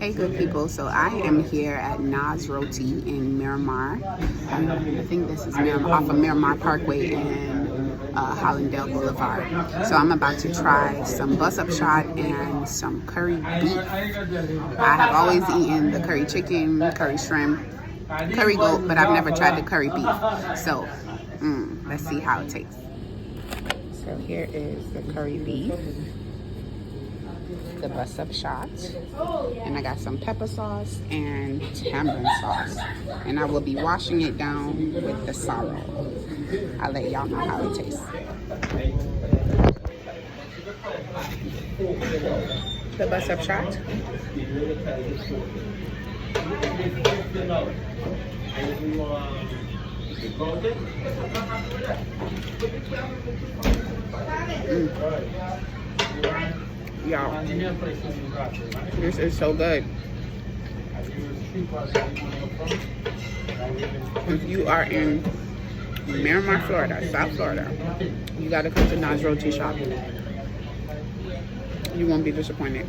Hey good people, so I am here at Naz Roti in Miramar. I think this is off of Miramar Parkway and Hollandale Boulevard. So I'm about to try some bus-up shot and some curry beef. I have always eaten the curry chicken, curry shrimp, curry goat, but I've never tried the curry beef. So let's see how it tastes. So here is the curry beef, the bus-up shot, and I got some pepper sauce and tamarind sauce, and I will be washing it down with the sorrel. I'll let y'all know how it tastes. The bus-up shot. Y'all, this is so good. If you are in Miramar, Florida, South Florida, you gotta come to Naz Roti Shop. You won't be disappointed.